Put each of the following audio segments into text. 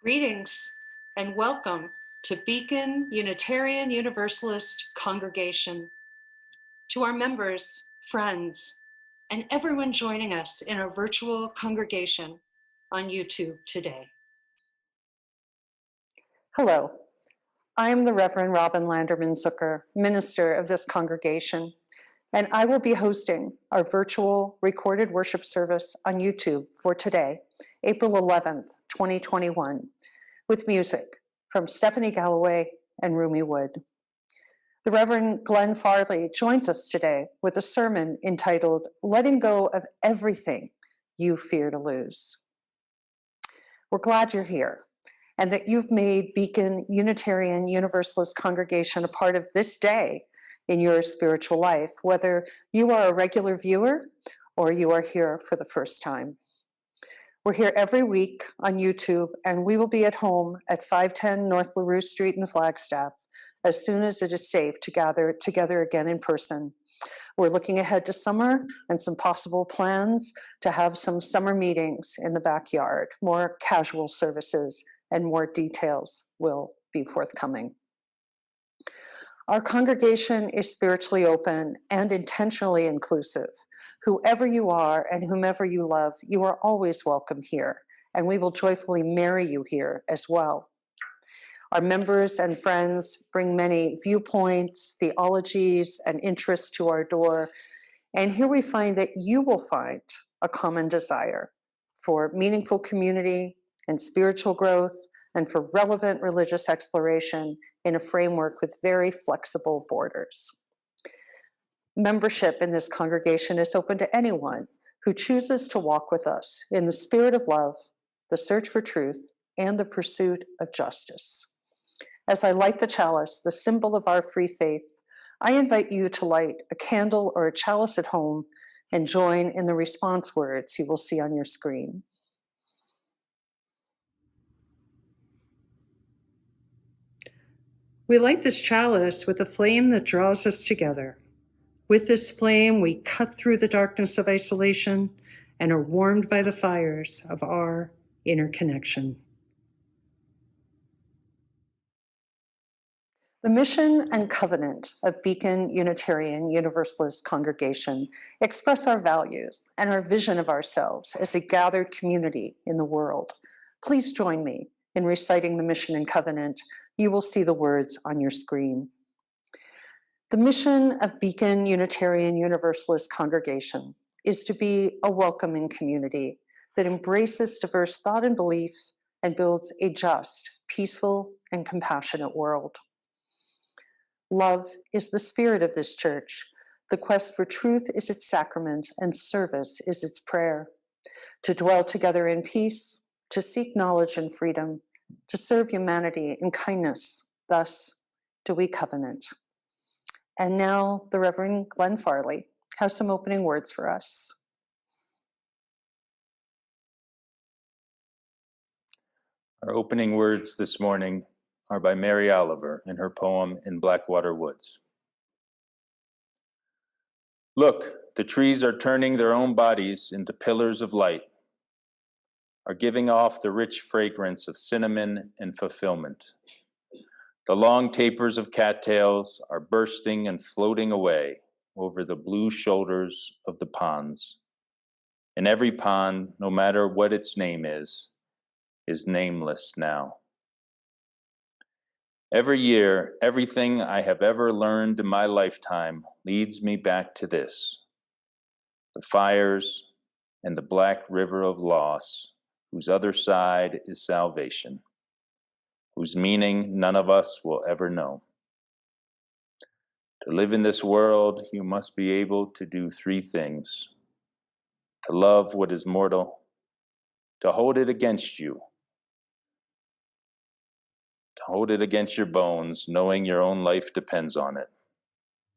Greetings and welcome to Beacon Unitarian Universalist Congregation. To our members, friends, and everyone joining us in our virtual congregation on YouTube today. Hello, I am the Reverend Robin Landerman Zucker, minister of this congregation, and I will be hosting our virtual recorded worship service on YouTube for today, April 11th, 2021, with music from Stephanie Galloway and Roomie Wood. The Reverend Glenn Farley joins us today with a sermon entitled, Letting Go of Everything You Fear to Lose. We're glad you're here and that you've made Beacon Unitarian Universalist Congregation a part of this day in your spiritual life, whether you are a regular viewer or you are here for the first time. We're here every week on YouTube, and we will be at home at 510 North LaRue Street in Flagstaff as soon as it is safe to gather together again in person. We're looking ahead to summer and some possible plans to have some summer meetings in the backyard, more casual services, and more details will be forthcoming. Our congregation is spiritually open and intentionally inclusive. Whoever you are and whomever you love, you are always welcome here, and we will joyfully marry you here as well. Our members and friends bring many viewpoints, theologies, and interests to our door, and here we find that you will find a common desire for meaningful community and spiritual growth, and for relevant religious exploration in a framework with very flexible borders. Membership in this congregation is open to anyone who chooses to walk with us in the spirit of love, the search for truth, and the pursuit of justice. As I light the chalice, the symbol of our free faith, I invite you to light a candle or a chalice at home and join in the response words you will see on your screen. We light this chalice with a flame that draws us together. With this flame, we cut through the darkness of isolation and are warmed by the fires of our inner connection. The mission and covenant of Beacon Unitarian Universalist Congregation express our values and our vision of ourselves as a gathered community in the world. Please join me in reciting the mission and covenant. You will see the words on your screen. The mission of Beacon Unitarian Universalist Congregation is to be a welcoming community that embraces diverse thought and belief and builds a just, peaceful, and compassionate world. Love is the spirit of this church. The quest for truth is its sacrament, and service is its prayer. To dwell together in peace, to seek knowledge and freedom, to serve humanity in kindness, thus do we covenant. And now the Reverend Glenn Farley has some opening words for us. Our opening words this morning are by Mary Oliver in her poem In Blackwater Woods. Look, the trees are turning their own bodies into pillars of light, are giving off the rich fragrance of cinnamon and fulfillment. The long tapers of cattails are bursting and floating away over the blue shoulders of the ponds. And every pond, no matter what its name is nameless now. Every year, everything I have ever learned in my lifetime leads me back to this: the fires and the black river of loss, whose other side is salvation, whose meaning none of us will ever know. To live in this world, you must be able to do three things: to love what is mortal, to hold it against you, to hold it against your bones, knowing your own life depends on it.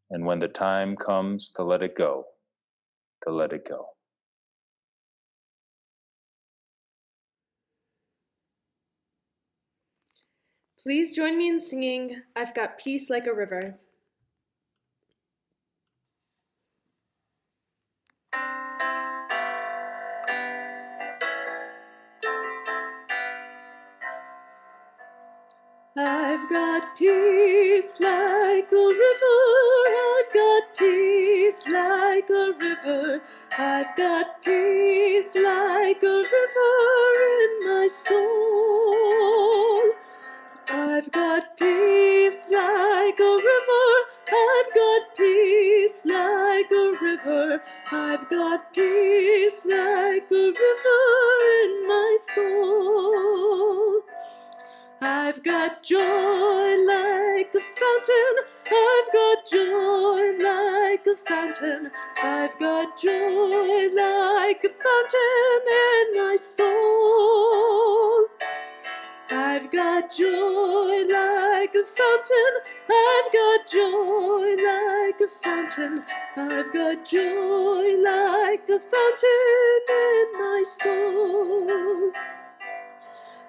And when the time comes to let it go, to let it go. Please join me in singing I've Got Peace Like a River. I've got peace like a river. I've got peace like a river. I've got peace like a river in my soul. I've got peace like a river. I've got peace like a river. I've got peace like a river in my soul. I've got joy like a fountain. I've got joy like a fountain. I've got joy like a fountain in my soul. I've got joy like a fountain. I've got joy like a fountain. I've got joy like a fountain in my soul.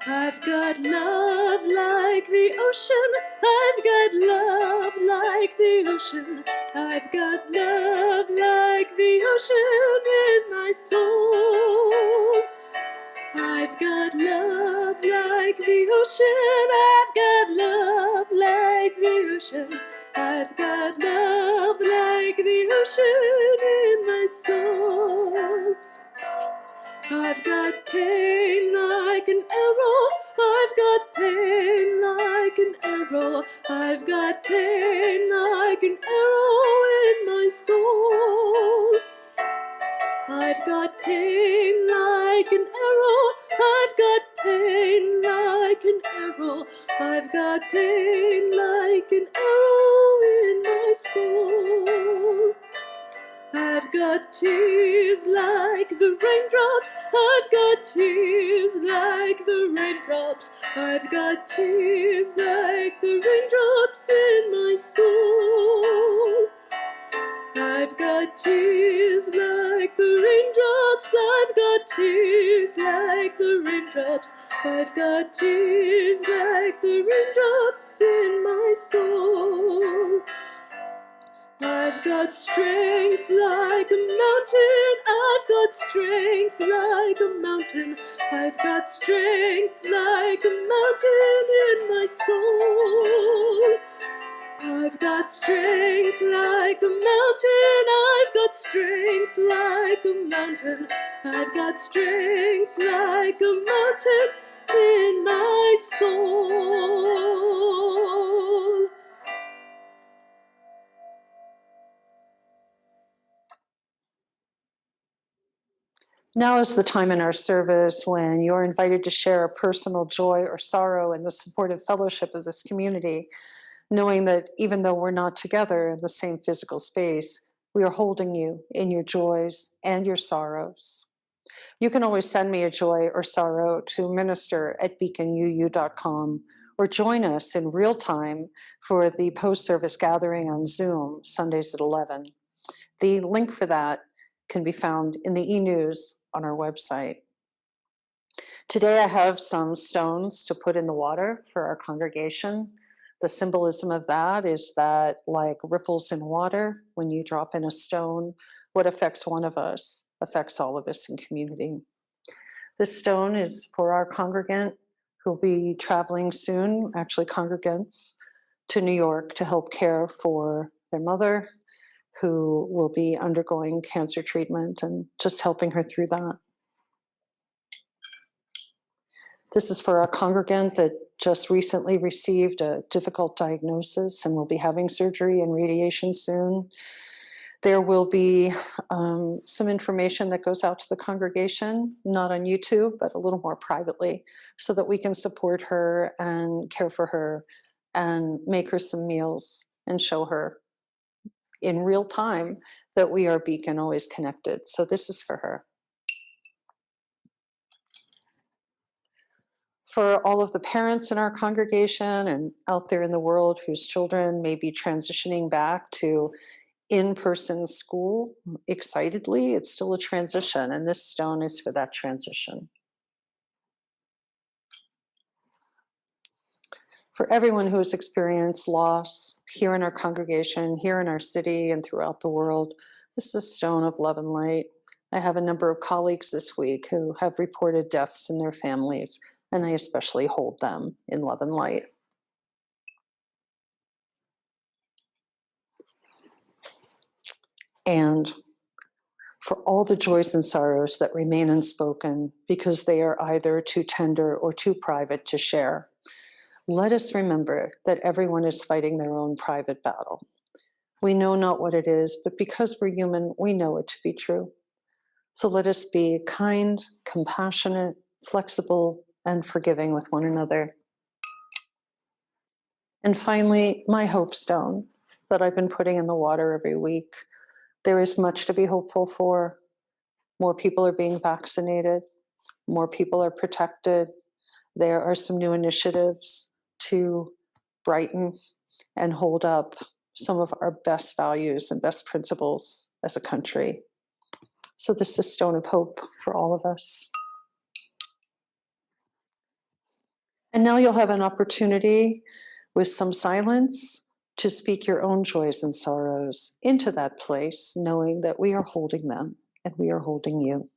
I've got love like the ocean. I've got love like the ocean. I've got love like the ocean in my soul. I've got love like the ocean. I've got love like the ocean. I've got love like the ocean in my soul. I've got pain like an arrow. I've got pain like an arrow. I've got pain like an arrow in my soul. I've got pain like an arrow. I've got pain like an arrow. I've got pain like an arrow in my soul. I've got tears like the raindrops. I've got tears like the raindrops. I've got tears like the raindrops in my soul. I've got tears like the raindrops. I've got tears like the raindrops. I've got tears like the raindrops in my soul. I've got strength like a mountain. I've got strength like a mountain. I've got strength like a mountain in my soul. I've got strength like a mountain. I've got strength like a mountain. I've got strength like a mountain in my soul. Now is the time in our service when you're invited to share a personal joy or sorrow in the supportive fellowship of this community, knowing that even though we're not together in the same physical space, we are holding you in your joys and your sorrows. You can always send me a joy or sorrow to minister@beaconuu.com or join us in real time for the post-service gathering on Zoom, Sundays at 11. The link for that can be found in the e-news on our website. Today I have some stones to put in the water for our congregation. The symbolism of that is that, like ripples in water, when you drop in a stone, what affects one of us affects all of us in community. This stone is for our congregant who'll be traveling soon, actually congregants, to New York to help care for their mother, who will be undergoing cancer treatment, and just helping her through that. This is for our congregant that just recently received a difficult diagnosis and will be having surgery and radiation soon. There will be some information that goes out to the congregation, not on YouTube, but a little more privately, so that we can support her and care for her and make her some meals and show her in real time that we are Beacon always connected. So this is for her. For all of the parents in our congregation and out there in the world whose children may be transitioning back to in-person school excitedly, it's still a transition, and this stone is for that transition. For everyone who has experienced loss here in our congregation, here in our city, and throughout the world, this is a stone of love and light. I have a number of colleagues this week who have reported deaths in their families, and I especially hold them in love and light. and for all the joys and sorrows that remain unspoken because they are either too tender or too private to share. Let us remember that everyone is fighting their own private battle. We know not what it is, but because we're human, we know it to be true. So let us be kind, compassionate, flexible, and forgiving with one another. And finally, my hope stone that I've been putting in the water every week. There is much to be hopeful for. More people are being vaccinated. More people are protected. There are some new initiatives to brighten and hold up some of our best values and best principles as a country. So this is a stone of hope for all of us. And now you'll have an opportunity with some silence to speak your own joys and sorrows into that place, knowing that we are holding them and we are holding you.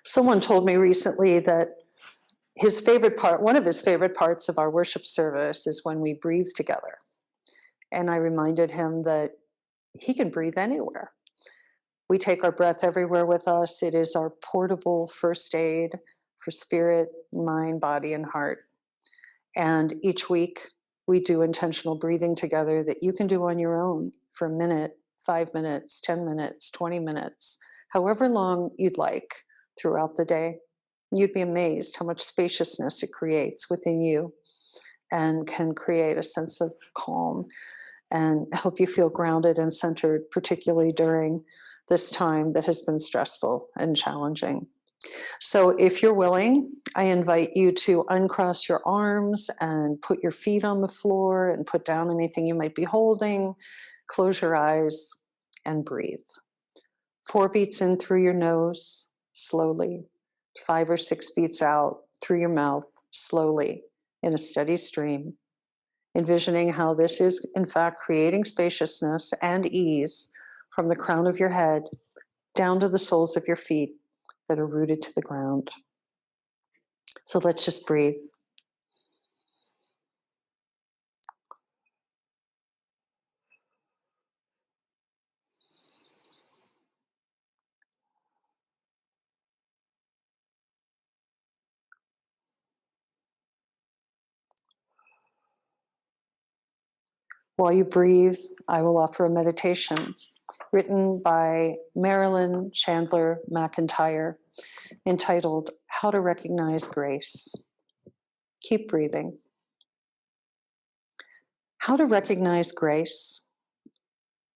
Someone told me recently that his favorite part, one of his favorite parts of our worship service is when we breathe together. And I reminded him that he can breathe anywhere. We take our breath everywhere with us. It is our portable first aid for spirit, mind, body, and heart. And each week we do intentional breathing together that you can do on your own for a minute, 5 minutes, 10 minutes, 20 minutes, however long you'd like throughout the day. You'd be amazed how much spaciousness it creates within you and can create a sense of calm and help you feel grounded and centered, particularly during this time that has been stressful and challenging. So if you're willing, I invite you to uncross your arms and put your feet on the floor and put down anything you might be holding. Close your eyes and breathe. 4 beats in through your nose, slowly. 5 or 6 beats out through your mouth, slowly, in a steady stream. Envisioning how this is, in fact, creating spaciousness and ease from the crown of your head down to the soles of your feet that are rooted to the ground. So let's just breathe. While you breathe, I will offer a meditation written by Marilyn Chandler McIntyre entitled How to Recognize Grace. Keep breathing. How to recognize grace.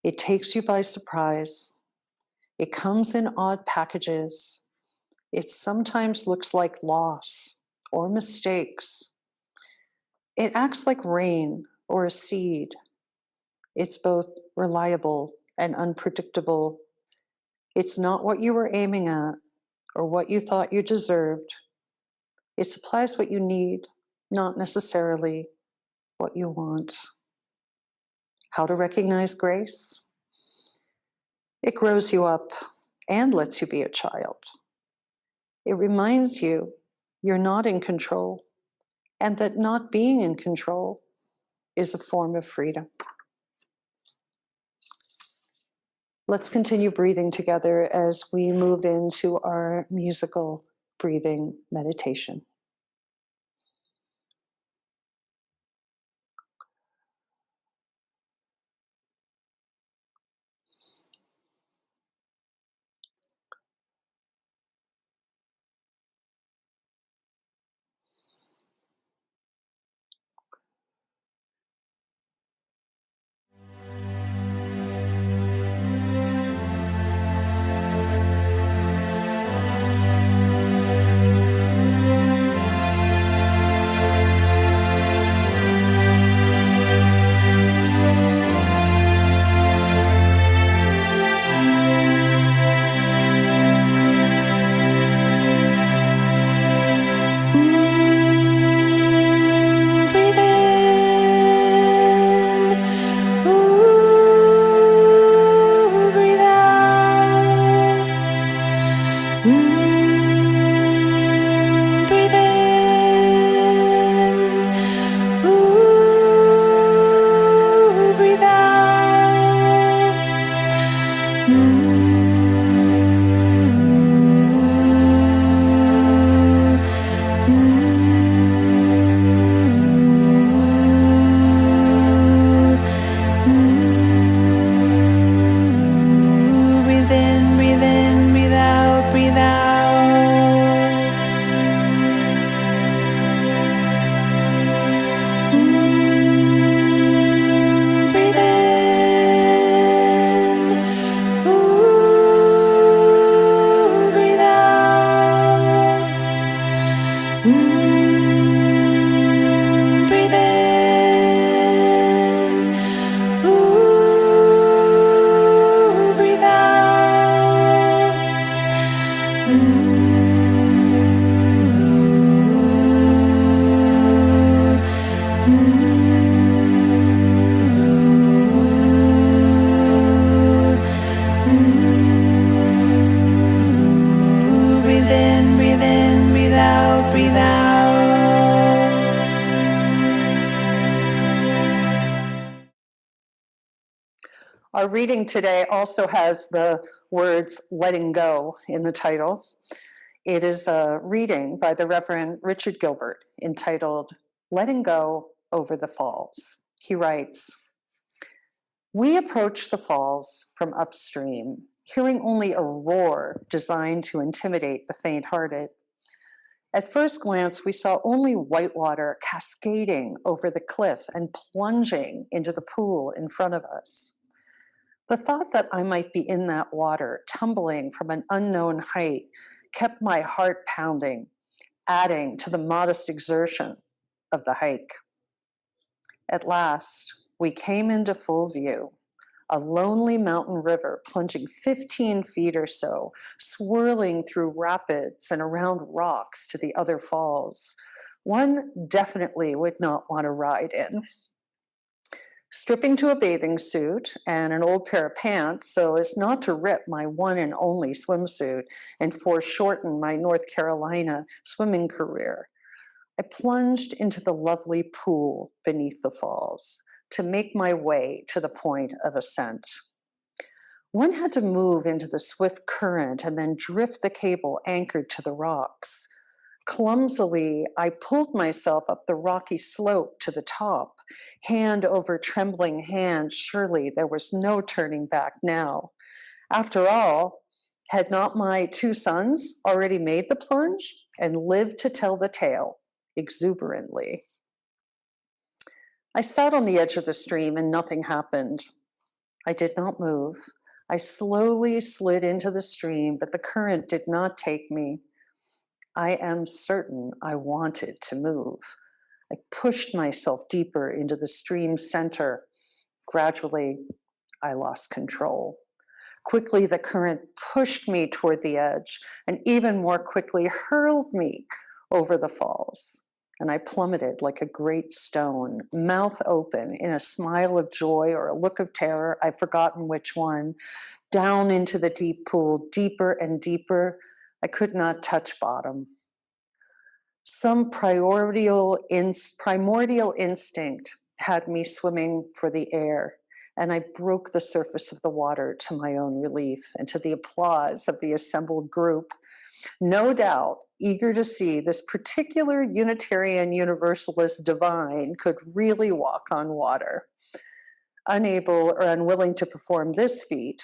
It takes you by surprise. It comes in odd packages. It sometimes looks like loss or mistakes. It acts like rain or a seed. It's both reliable and unpredictable. It's not what you were aiming at or what you thought you deserved. It supplies what you need, not necessarily what you want. How to recognize grace? It grows you up and lets you be a child. It reminds you you're not in control and that not being in control is a form of freedom. Let's continue breathing together as we move into our musical breathing meditation. Our reading today also has the words letting go in the title. It is a reading by the Reverend Richard Gilbert entitled Letting Go Over the Falls. He writes, "We approach the falls from upstream, hearing only a roar designed to intimidate the faint-hearted. At first glance, we saw only white water cascading over the cliff and plunging into the pool in front of us. The thought that I might be in that water, tumbling from an unknown height, kept my heart pounding, adding to the modest exertion of the hike. At last, we came into full view. A lonely mountain river plunging 15 feet or so, swirling through rapids and around rocks to the other falls. One definitely would not want to ride in. Stripping to a bathing suit and an old pair of pants so as not to rip my one and only swimsuit and foreshorten my North Carolina swimming career, I plunged into the lovely pool beneath the falls to make my way to the point of ascent. One had to move into the swift current and then drift the cable anchored to the rocks. Clumsily, I pulled myself up the rocky slope to the top, hand over trembling hand. Surely there was no turning back now. After all, had not my two sons already made the plunge and lived to tell the tale exuberantly? I sat on the edge of the stream and nothing happened. I did not move. I slowly slid into the stream, but the current did not take me. I am certain I wanted to move. I pushed myself deeper into the stream's center. Gradually, I lost control. Quickly, the current pushed me toward the edge and even more quickly hurled me over the falls. And I plummeted like a great stone, mouth open in a smile of joy or a look of terror, I've forgotten which one, down into the deep pool, deeper and deeper. I could not touch bottom. Some primordial instinct had me swimming for the air, and I broke the surface of the water to my own relief and to the applause of the assembled group, no doubt eager to see this particular Unitarian Universalist divine could really walk on water. Unable or unwilling to perform this feat,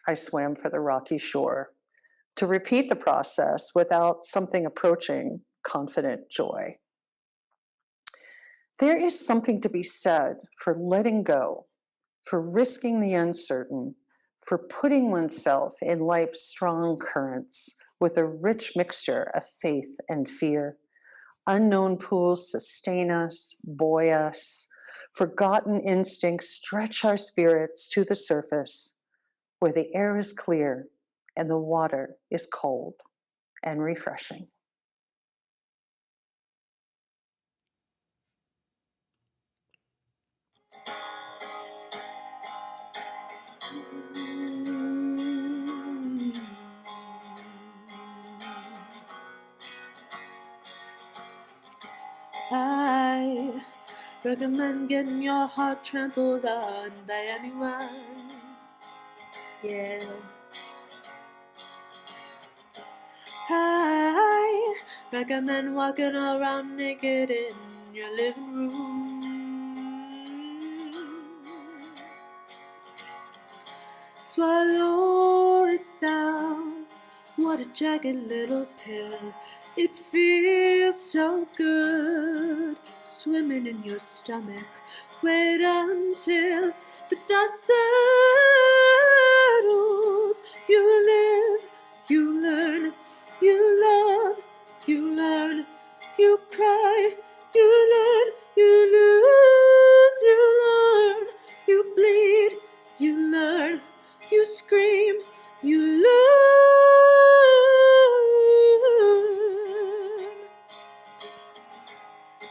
I swam for the rocky shore to repeat the process without something approaching confident joy. There is something to be said for letting go, for risking the uncertain, for putting oneself in life's strong currents with a rich mixture of faith and fear. Unknown pools sustain us, buoy us. Forgotten instincts stretch our spirits to the surface, where the air is clear and the water is cold and refreshing. I recommend getting your heart trampled on by anyone. Yeah. I recommend walking around naked in your living room. Swallow it down. What a jagged little pill. It feels so good swimming in your stomach. Wait until the dust settles. You live, you learn, you love, you learn, you cry, you learn, you lose, you learn, you bleed, you learn, you scream, you learn.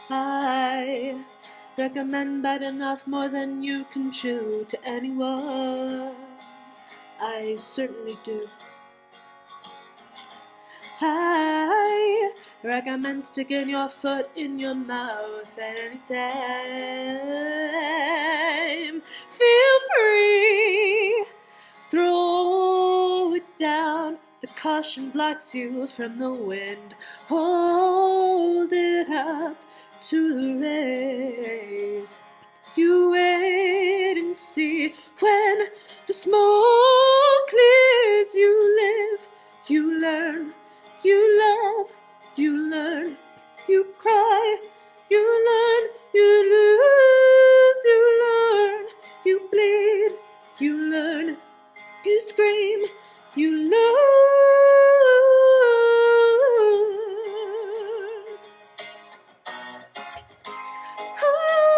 I recommend biting off more than you can chew to anyone. I certainly do. I recommend sticking your foot in your mouth at any time. Feel free Caution blocks you from the wind. Hold it up to the rays. You wait and see when the smoke clears. You live, you learn, you love, you learn, you cry, you learn, you lose, you learn, you bleed, you learn, you scream, you learn. Oh,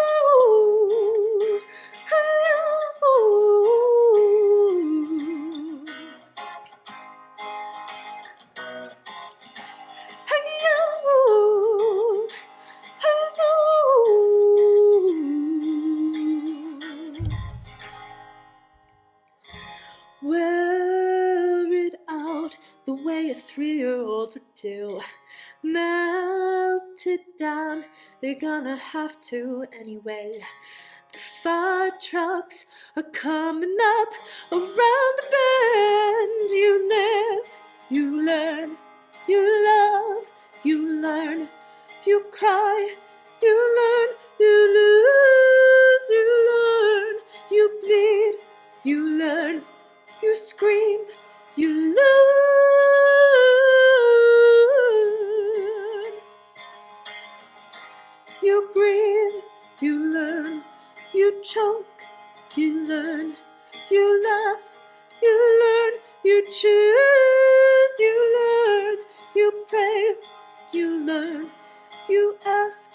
wear it out the way a 3-year-old would do. Melt it down, you're gonna have to anyway. The fire trucks are coming up around the bend. You live, you learn, you love, you learn, you cry, you learn, you lose, you learn, you bleed, you learn, you scream, you learn. You breathe, you learn, you choke, you learn, you laugh, you learn, you choose, you learn, you pray, you learn, you ask,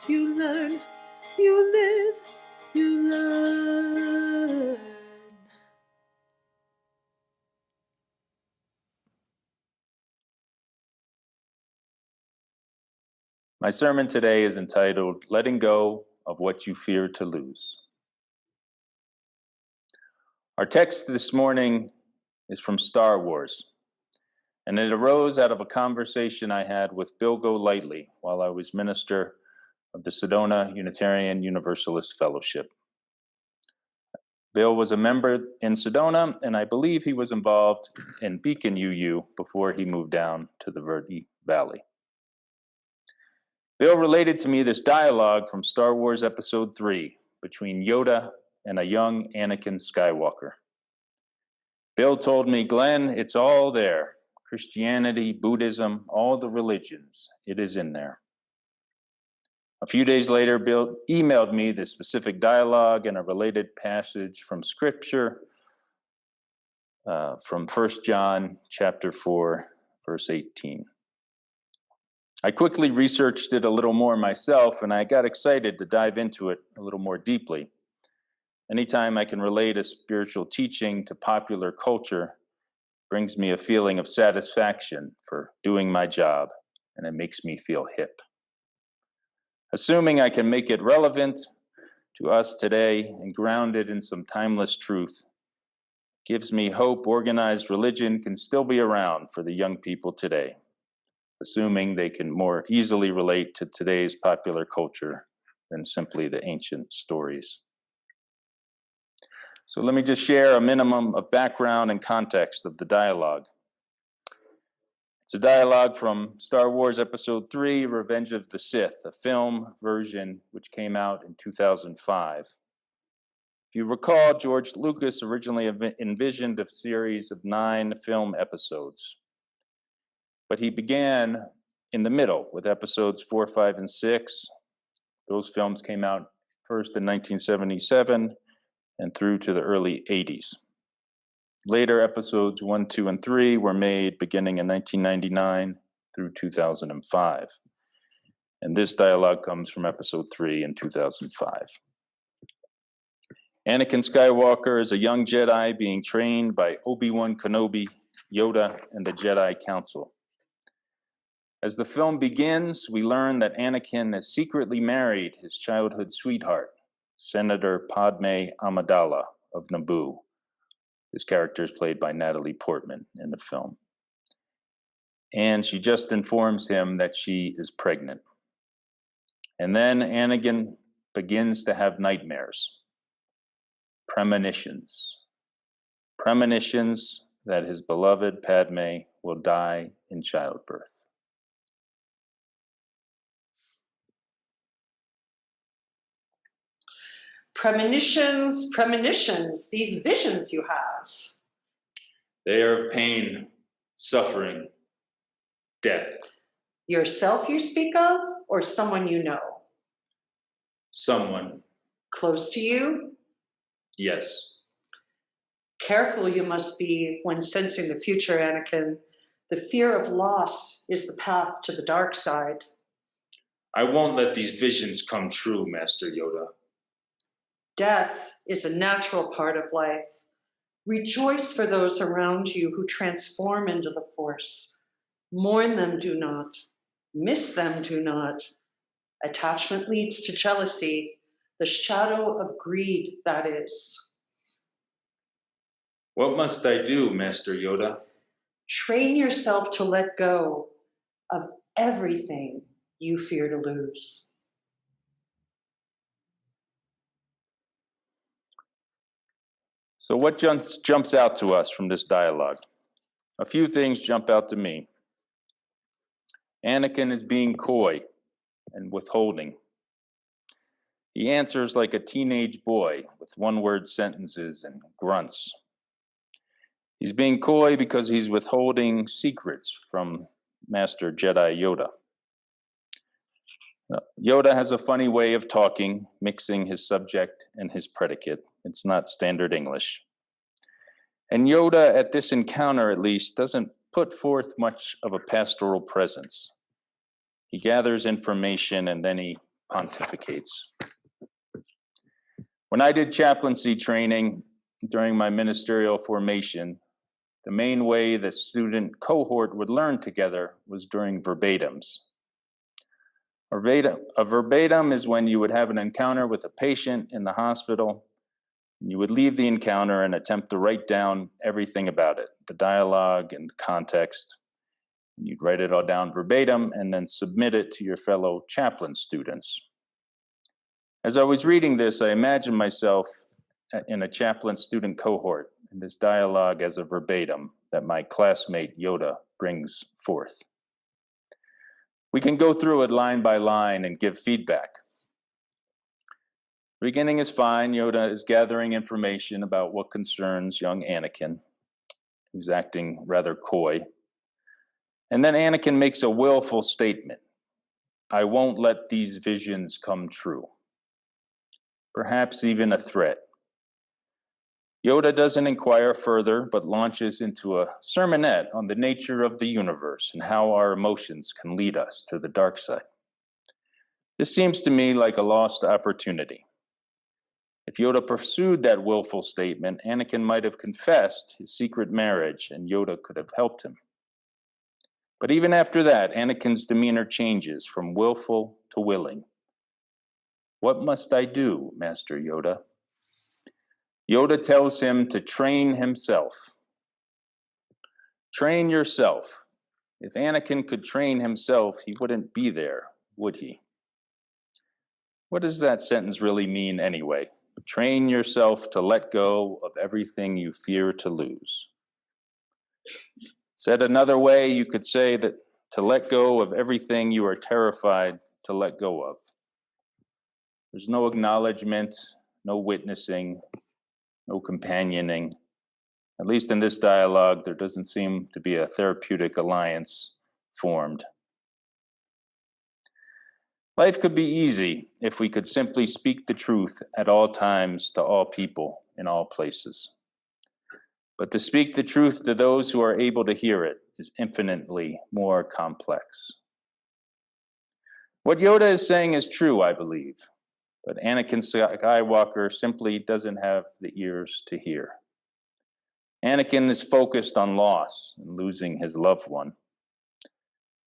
you learn, you live, you learn. My sermon today is entitled, Letting Go of What You Fear to Lose. Our text this morning is from Star Wars, and it arose out of a conversation I had with Bill Golightly while I was minister of the Sedona Unitarian Universalist Fellowship. Bill was a member in Sedona, and I believe he was involved in Beacon UU before he moved down to the Verde Valley. Bill related to me this dialogue from Star Wars Episode 3 between Yoda and a young Anakin Skywalker. Bill told me, Glenn, it's all there. Christianity, Buddhism, all the religions, it is in there. A few days later, Bill emailed me the specific dialogue and a related passage from Scripture from 1 John chapter 4, verse 18. I quickly researched it a little more myself, and I got excited to dive into it a little more deeply. Anytime I can relate a spiritual teaching to popular culture brings me a feeling of satisfaction for doing my job, and it makes me feel hip. Assuming I can make it relevant to us today and grounded in some timeless truth gives me hope organized religion can still be around for the young people today, assuming they can more easily relate to today's popular culture than simply the ancient stories. So let me just share a minimum of background and context of the dialogue. It's a dialogue from Star Wars Episode 3, Revenge of the Sith, a film version which came out in 2005. If you recall, George Lucas originally envisioned a series of 9 film episodes. But he began in the middle with episodes 4, 5, and 6. Those films came out first in 1977 and through to the early 80s. Later, episodes 1, 2, and 3 were made beginning in 1999 through 2005. And this dialogue comes from episode 3 in 2005. Anakin Skywalker is a young Jedi being trained by Obi-Wan Kenobi, Yoda, and the Jedi Council. As the film begins, we learn that Anakin has secretly married his childhood sweetheart, Senator Padme Amidala of Naboo. This character is played by Natalie Portman in the film. And she just informs him that she is pregnant. And then Anakin begins to have nightmares, premonitions that his beloved Padme will die in childbirth. Premonitions, premonitions, these visions you have. They are of pain, suffering, death. Yourself you speak of, or someone you know? Someone, Close to you? yes. Careful you must be when sensing the future, Anakin. The fear of loss is the path to the dark side. I won't let these visions come true, Master Yoda. Death is a natural part of life. Rejoice for those around you who transform into the Force. Mourn them, do not. Miss them, do not. Attachment leads to jealousy, the shadow of greed, that is. What must I do, Master Yoda? Train yourself to let go of everything you fear to lose. So what jumps out to us from this dialogue? A few things jump out to me. Anakin is being coy and withholding. He answers like a teenage boy with one-word sentences and grunts. He's being coy because he's withholding secrets from Master Jedi Yoda. Yoda has a funny way of talking, mixing his subject and his predicate. It's not standard English. And Yoda, at this encounter at least, doesn't put forth much of a pastoral presence. He gathers information and then he pontificates. When I did chaplaincy training during my ministerial formation, the main way the student cohort would learn together was during verbatims. A verbatim is when you would have an encounter with a patient in the hospital, and you would leave the encounter and attempt to write down everything about it, the dialogue and the context. And you'd write it all down verbatim and then submit it to your fellow chaplain students. As I was reading this, I imagined myself in a chaplain student cohort in this dialogue as a verbatim that my classmate Yoda brings forth. We can go through it line by line and give feedback. The beginning is fine. Yoda is gathering information about what concerns young Anakin, who's acting rather coy. And then Anakin makes a willful statement. I won't let these visions come true. Perhaps even a threat. Yoda doesn't inquire further, but launches into a sermonette on the nature of the universe and how our emotions can lead us to the dark side. This seems to me like a lost opportunity. If Yoda pursued that willful statement, Anakin might have confessed his secret marriage and Yoda could have helped him. But even after that, Anakin's demeanor changes from willful to willing. What must I do, Master Yoda? Yoda tells him to train himself. Train yourself. If Anakin could train himself, he wouldn't be there, would he? What does that sentence really mean anyway? Train yourself to let go of everything you fear to lose. Said another way, you could say that to let go of everything you are terrified to let go of. There's no acknowledgement, no witnessing, no companioning. At least in this dialogue, there doesn't seem to be a therapeutic alliance formed. Life could be easy if we could simply speak the truth at all times to all people in all places. But to speak the truth to those who are able to hear it is infinitely more complex. What Yoda is saying is true, I believe, but Anakin Skywalker simply doesn't have the ears to hear. Anakin is focused on loss and losing his loved one.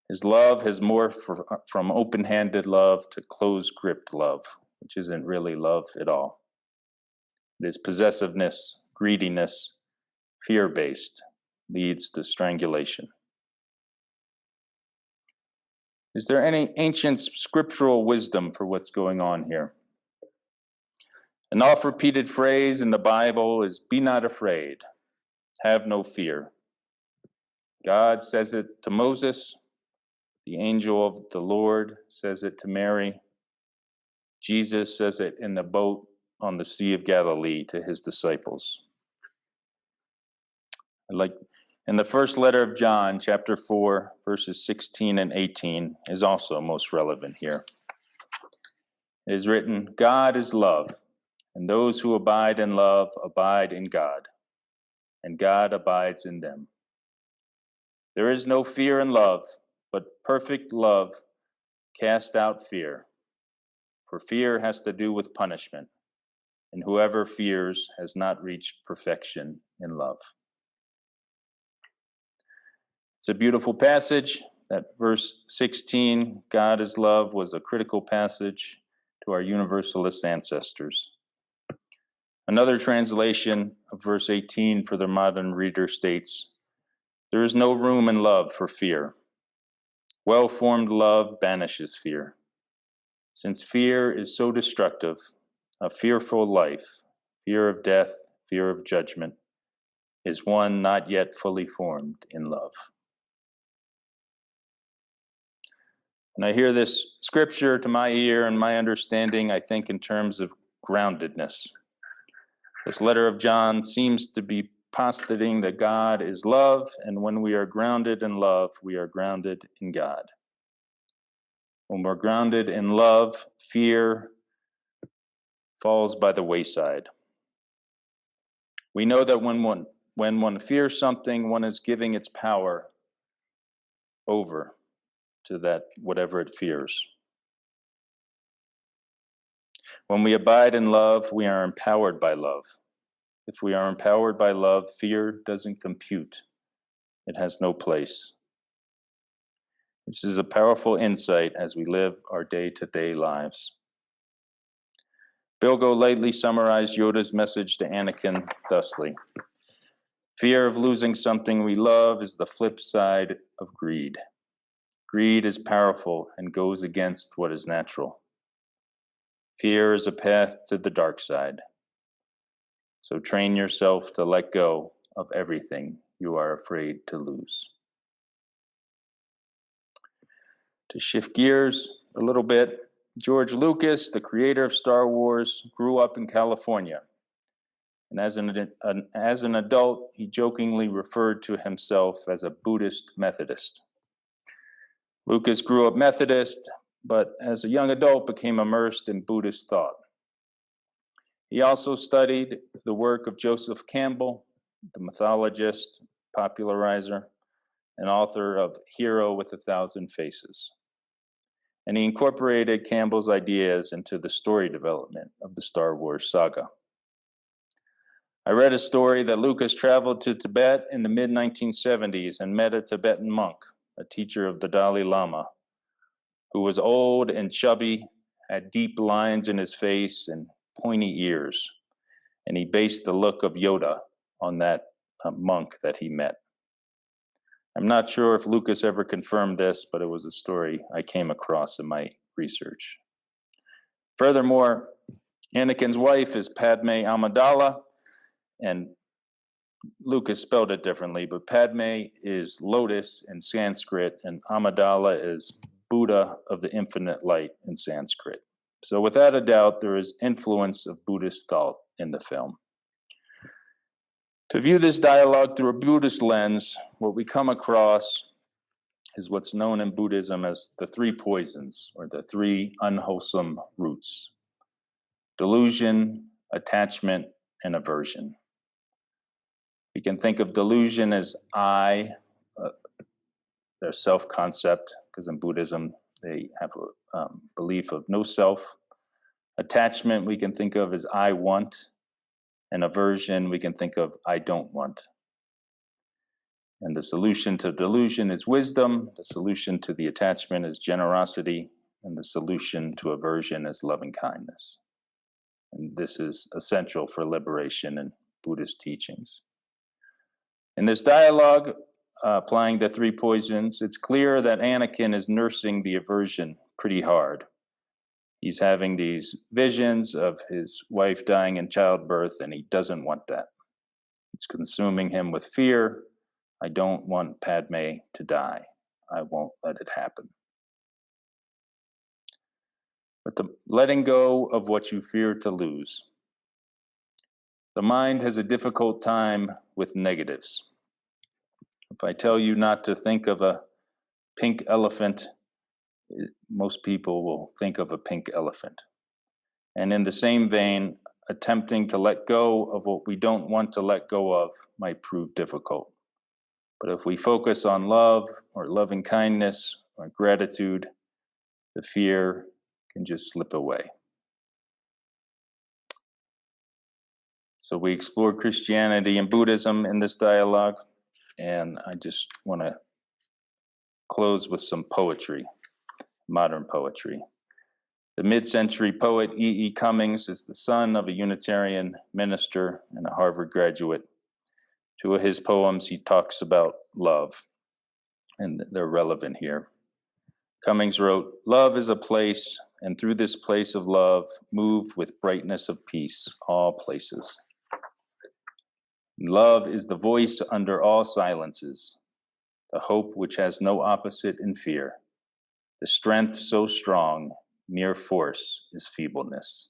His love has morphed from open-handed love to close-gripped love, which isn't really love at all. It is possessiveness, greediness, fear-based, leads to strangulation. Is there any ancient scriptural wisdom for what's going on here? An oft-repeated phrase in the Bible is, "Be not afraid, have no fear." God says it to Moses. The angel of the Lord says it to Mary. Jesus says it in the boat on the Sea of Galilee to his disciples. And the first letter of John, chapter 4, verses 16 and 18, is also most relevant here. It is written, God is love, and those who abide in love abide in God, and God abides in them. There is no fear in love, but perfect love casts out fear. For fear has to do with punishment, and whoever fears has not reached perfection in love. It's a beautiful passage. That verse 16, God is love, was a critical passage to our Universalist ancestors. Another translation of verse 18 for the modern reader states, there is no room in love for fear. Well-formed love banishes fear. Since fear is so destructive, a fearful life, fear of death, fear of judgment, is one not yet fully formed in love. When I hear this scripture to my ear and my understanding, I think in terms of groundedness. This letter of John seems to be postulating that God is love, and when we are grounded in love, we are grounded in God. When we're grounded in love, fear falls by the wayside. We know that when one fears something, one is giving its power over to that whatever it fears. When we abide in love, we are empowered by love. If we are empowered by love, fear doesn't compute. It has no place. This is a powerful insight as we live our day-to-day lives. Bilgo lately summarized Yoda's message to Anakin thusly. Fear of losing something we love is the flip side of greed. Greed is powerful and goes against what is natural. Fear is a path to the dark side. So train yourself to let go of everything you are afraid to lose. To shift gears a little bit, George Lucas, the creator of Star Wars, grew up in California. And as an adult, he jokingly referred to himself as a Buddhist Methodist. Lucas grew up Methodist, but as a young adult became immersed in Buddhist thought. He also studied the work of Joseph Campbell, the mythologist, popularizer, and author of Hero with a Thousand Faces. And he incorporated Campbell's ideas into the story development of the Star Wars saga. I read a story that Lucas traveled to Tibet in the mid-1970s and met a Tibetan monk, a teacher of the Dalai Lama, who was old and chubby, had deep lines in his face and pointy ears, and he based the look of Yoda on that monk that he met. I'm not sure if Lucas ever confirmed this, but it was a story I came across in my research. Furthermore, Anakin's wife is Padme Amidala, and Lucas spelled it differently, but Padme is lotus in Sanskrit, and Amidala is Buddha of the infinite light in Sanskrit. So without a doubt, there is influence of Buddhist thought in the film. To view this dialogue through a Buddhist lens, what we come across is what's known in Buddhism as the three poisons, or the three unwholesome roots: delusion, attachment, and aversion. We can think of delusion as their self-concept, because in Buddhism they have a belief of no self. Attachment we can think of as I want, and aversion we can think of I don't want. And the solution to delusion is wisdom, the solution to the attachment is generosity, and the solution to aversion is loving kindness. And this is essential for liberation in Buddhist teachings. In this dialogue, applying the three poisons, it's clear that Anakin is nursing the aversion pretty hard. He's having these visions of his wife dying in childbirth, and he doesn't want that. It's consuming him with fear, I don't want Padme to die. I won't let it happen. But the letting go of what you fear to lose. The mind has a difficult time with negatives. If I tell you not to think of a pink elephant, most people will think of a pink elephant. And in the same vein, attempting to let go of what we don't want to let go of might prove difficult. But if we focus on love or loving kindness or gratitude, the fear can just slip away. So we explore Christianity and Buddhism in this dialogue, and I just want to close with some poetry, modern poetry. The mid-century poet E. E. Cummings is the son of a Unitarian minister and a Harvard graduate. Two of his poems, he talks about love, and they're relevant here. Cummings wrote, "Love is a place, and through this place of love, move with brightness of peace, all places. Love is the voice under all silences, the hope which has no opposite in fear, the strength so strong, mere force is feebleness,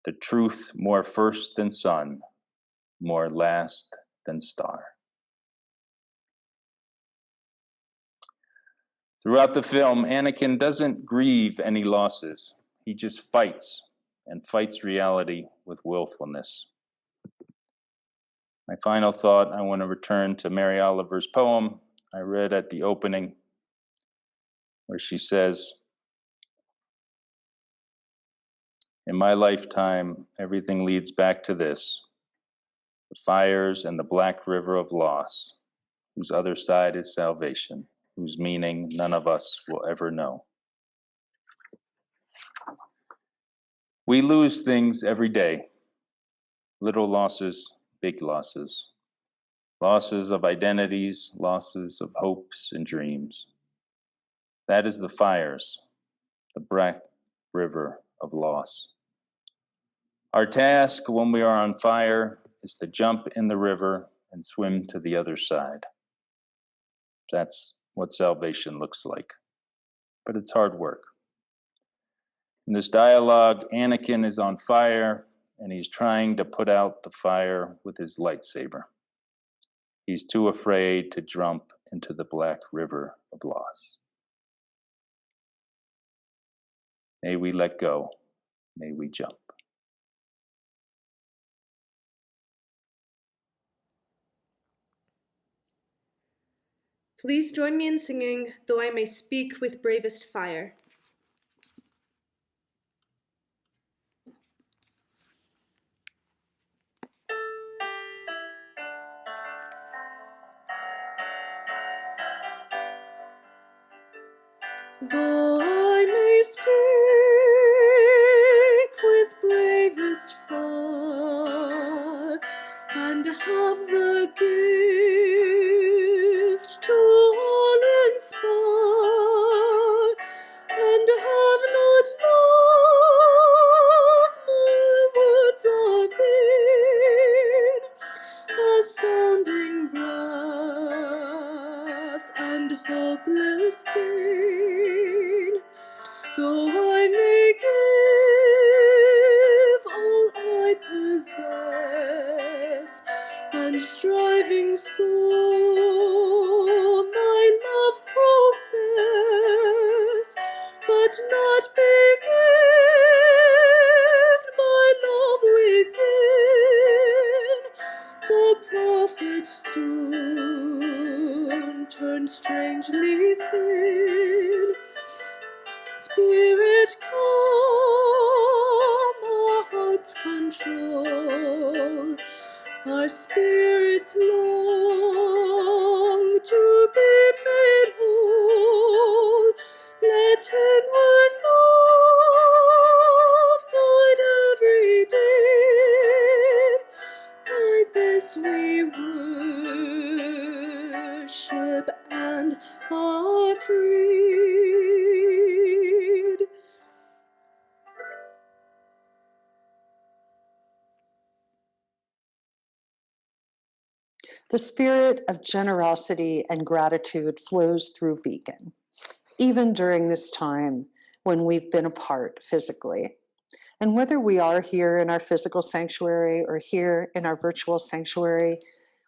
the truth more first than sun, more last than star." Throughout the film, Anakin doesn't grieve any losses. He just fights, and fights reality with willfulness. My final thought, I want to return to Mary Oliver's poem I read at the opening, where she says, "In my lifetime, everything leads back to this, the fires and the black river of loss, whose other side is salvation, whose meaning none of us will ever know." We lose things every day, little losses, big losses, losses of identities, losses of hopes and dreams. That is the fires, the black river of loss. Our task when we are on fire is to jump in the river and swim to the other side. That's what salvation looks like. But it's hard work. In this dialogue, Anakin is on fire, and he's trying to put out the fire with his lightsaber. He's too afraid to jump into the black river of loss. May we let go. May we jump. Please join me in singing, "Though I May Speak with Bravest Fire." Though I may speak with bravest fire, and have the gift to all inspire, and have not love, my words are vain, a sounding brass and hopeless gain. Though I may give all I possess, and striving so my love profess, but not be given my love within, the prophet soon turned strangely thin. Spirit, calm our hearts' control. Our spirits long to be made whole. Let inward love guide every day. By this we worship and are freed. The spirit of generosity and gratitude flows through Beacon, even during this time when we've been apart physically. And whether we are here in our physical sanctuary or here in our virtual sanctuary,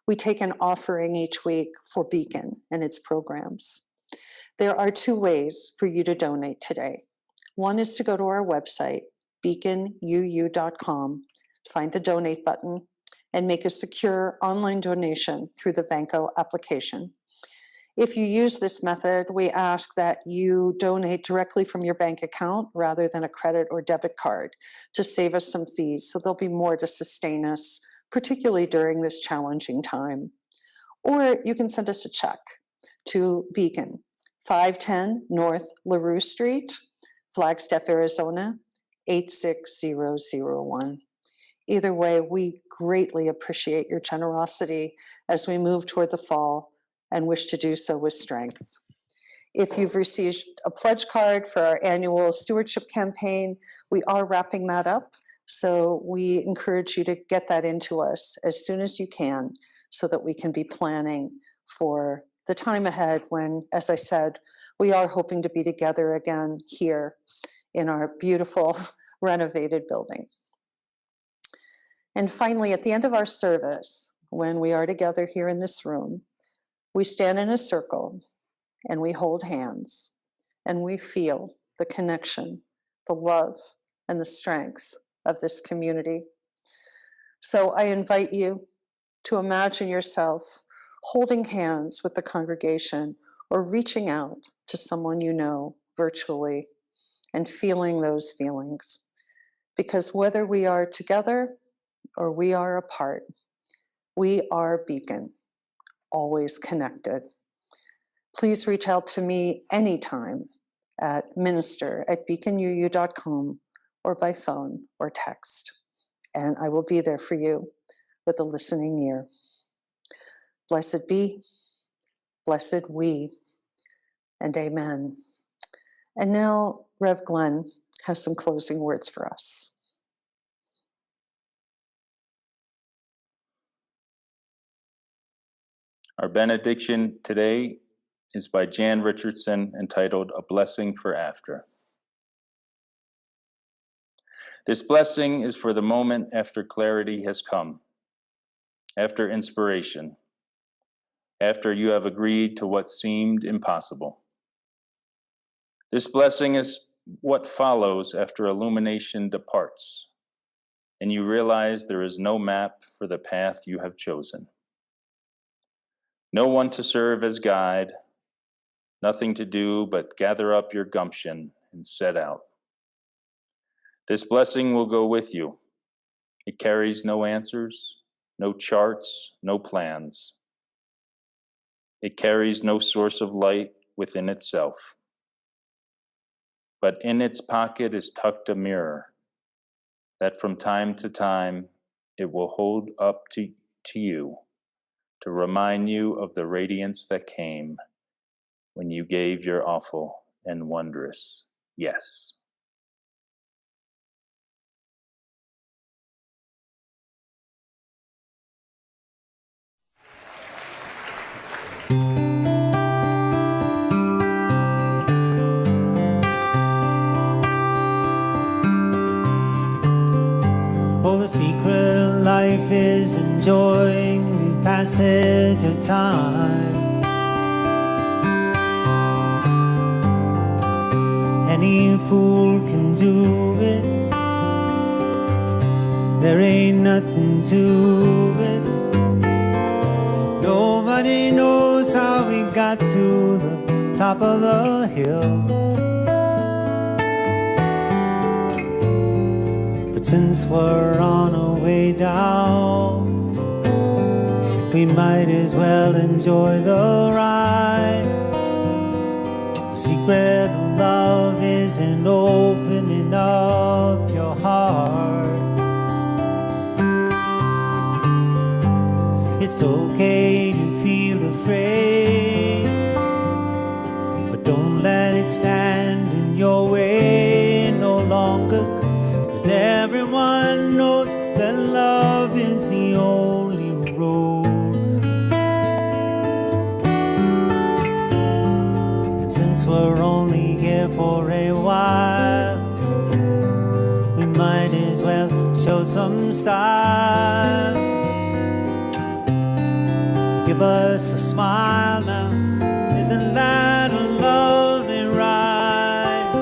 we take an offering each week for Beacon and its programs. There are two ways for you to donate today. One is to go to our website, beaconuu.com, find the donate button, and make a secure online donation through the Vanco application. If you use this method, we ask that you donate directly from your bank account rather than a credit or debit card to save us some fees, so there'll be more to sustain us, particularly during this challenging time. Or you can send us a check to Beacon, 510 North LaRue Street, Flagstaff, Arizona, 86001. Either way, we greatly appreciate your generosity as we move toward the fall and wish to do so with strength. If you've received a pledge card for our annual stewardship campaign, we are wrapping that up. So we encourage you to get that into us as soon as you can so that we can be planning for the time ahead when, as I said, we are hoping to be together again here in our beautiful renovated building. And finally, at the end of our service, when we are together here in this room, we stand in a circle and we hold hands and we feel the connection, the love, and the strength of this community. So I invite you to imagine yourself holding hands with the congregation or reaching out to someone you know virtually and feeling those feelings. Because whether we are together or we are apart, we are Beacon, always connected. Please reach out to me anytime at minister@beaconuu.com or by phone or text, and I will be there for you with a listening ear. Blessed be, blessed we, and amen. And now Rev Glenn has some closing words for us. Our benediction today is by Jan Richardson, entitled A Blessing for After. This blessing is for the moment after clarity has come, after inspiration, after you have agreed to what seemed impossible. This blessing is what follows after illumination departs, and you realize there is no map for the path you have chosen. No one to serve as guide, nothing to do but gather up your gumption and set out. This blessing will go with you. It carries no answers, no charts, no plans. It carries no source of light within itself. But in its pocket is tucked a mirror that from time to time it will hold up to you to remind you of the radiance that came when you gave your awful and wondrous yes. Oh, the secret of life is enjoying the passage of time. Any fool can do it. There ain't nothing to it. Nobody knows how we got to the top of the hill. But since we're on our way down, we might as well enjoy the ride. The secret of love is in opening up your heart. It's okay to feel afraid, but don't let it stand in your way no longer. 'Cause everyone knows that love is the only road. for a while. We might as well show some style. Give us a smile now, isn't that a lovely ride?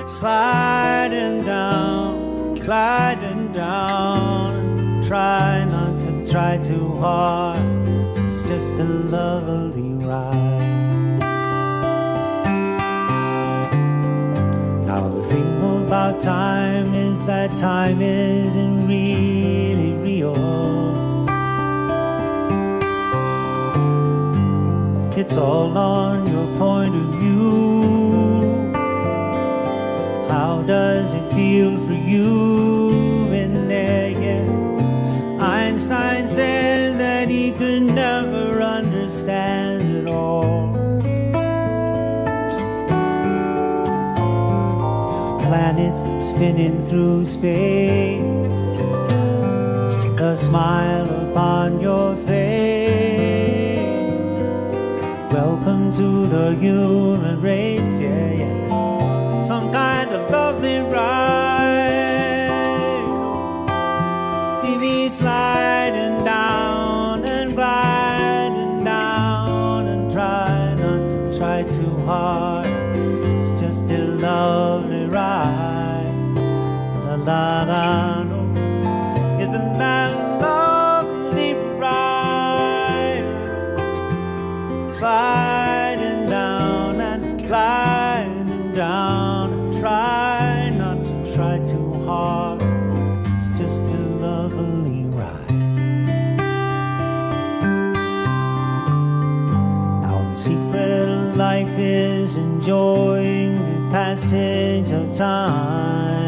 Sliding down, gliding down. Try not to try too hard, it's just a lovely ride. Now the thing about time is that time isn't really real. It's all on your point of view. How does it feel for you in there? Yeah. Einstein said that he could never understand it all. Planets spinning through space, a smile upon your face. Welcome to the human race, yeah, yeah. Some kind of lovely ride. See me sliding down and gliding down, and try not to try too hard. It's just a lovely ride. La la la, no. Isn't that a lovely ride? Sliding down and gliding down, and try not to try too hard. It's just a lovely ride. Now the secret of life is enjoying the passage of time.